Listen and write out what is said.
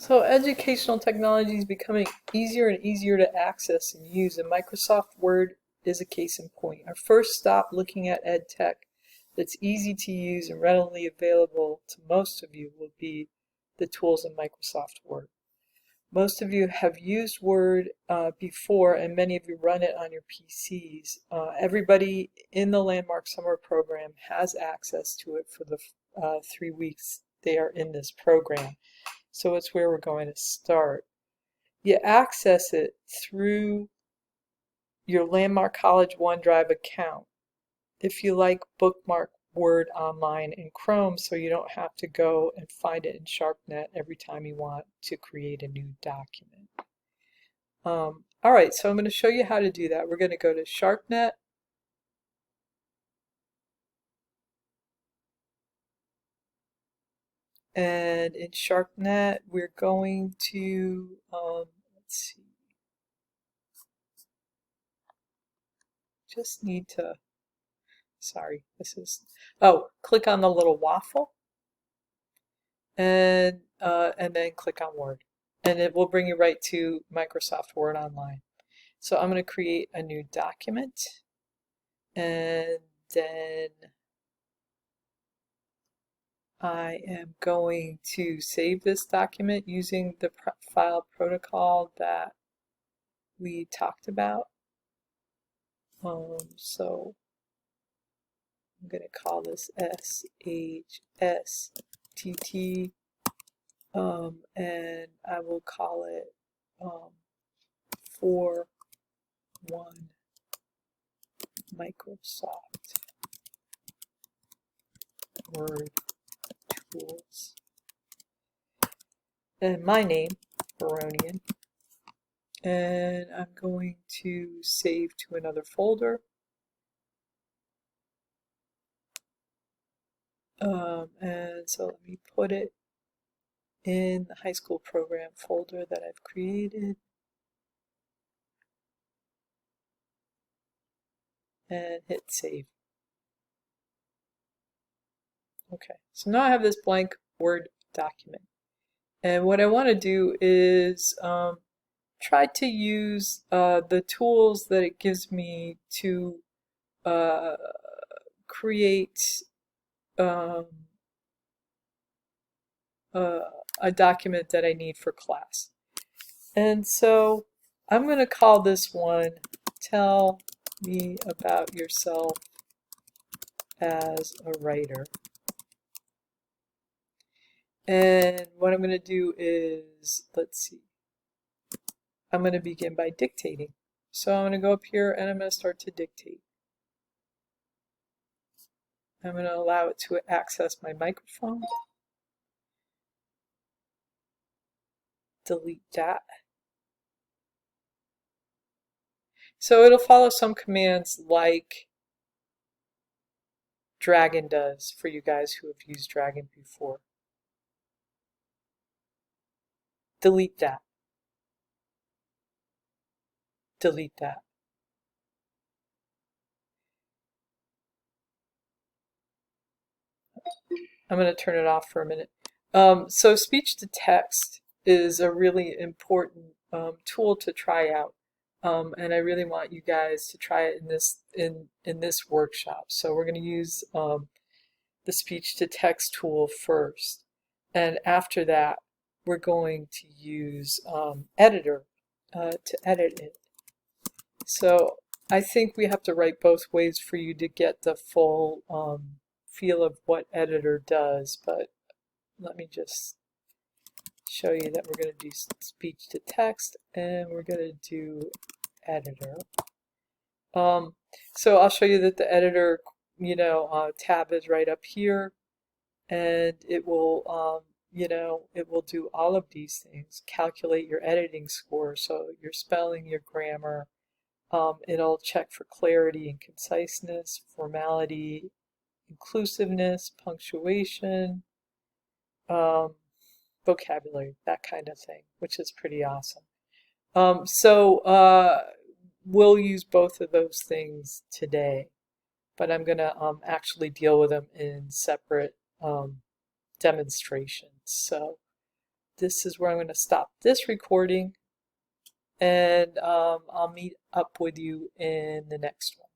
So educational technology is becoming easier and easier to access and use, and Microsoft Word is a case in point. Our first stop looking at ed tech that's easy to use and readily available to most of you will be the tools in Microsoft Word. Most of you have used Word before, and many of you run it on your PCs. Everybody in the Landmark Summer Program has access to it for the 3 weeks they are in this program. So it's where we're going to start. You access it through your Landmark College OneDrive account. If you like, bookmark Word online in Chrome so you don't have to go and find it in SharpNet every time you want to create a new document. All right, so I'm going to show you how to do that. We're going to go to SharpNet. And in SharpNet, we're going to, let's see, just need to, sorry, click on the little waffle and then click on Word. And it will bring you right to Microsoft Word Online. So I'm going to create a new document, and then I am going to save this document using the file protocol that we talked about. So I'm going to call this SHSTT, and I will call it 4.1 Microsoft Word Tools. And my name, Baronian. And I'm going to save to another folder. And so let me put it in the high school program folder that I've created. And hit save. Okay, so now I have this blank Word document. And what I want to do is try to use the tools that it gives me to create a document that I need for class. And so I'm going to call this one Tell Me About Yourself as a Writer. And what I'm going to do is, let's see, I'm going to begin by dictating. So I'm going to go up here and I'm going to start to dictate. I'm going to allow it to access my microphone. Delete that. So it'll follow some commands like Dragon does for you guys who have used Dragon before. Delete that. Delete that. I'm going to turn it off for a minute. So speech to text is a really important tool to try out. And I really want you guys to try it in this workshop. So we're going to use the speech to text tool first. And after that, we're going to use Editor to edit it. So I think we have to write both ways for you to get the full feel of what Editor does, but let me just show you that we're going to do speech to text and we're going to do Editor. So I'll show you that the Editor, tab is right up here, and it will, it will do all of these things. Calculate your editing score, so your spelling, your grammar. It'll check for clarity and conciseness, formality, inclusiveness, punctuation, vocabulary, that kind of thing, which is pretty awesome. We'll use both of those things today, but I'm going to actually deal with them in separate demonstrations. So this is where I'm going to stop this recording, and I'll meet up with you in the next one.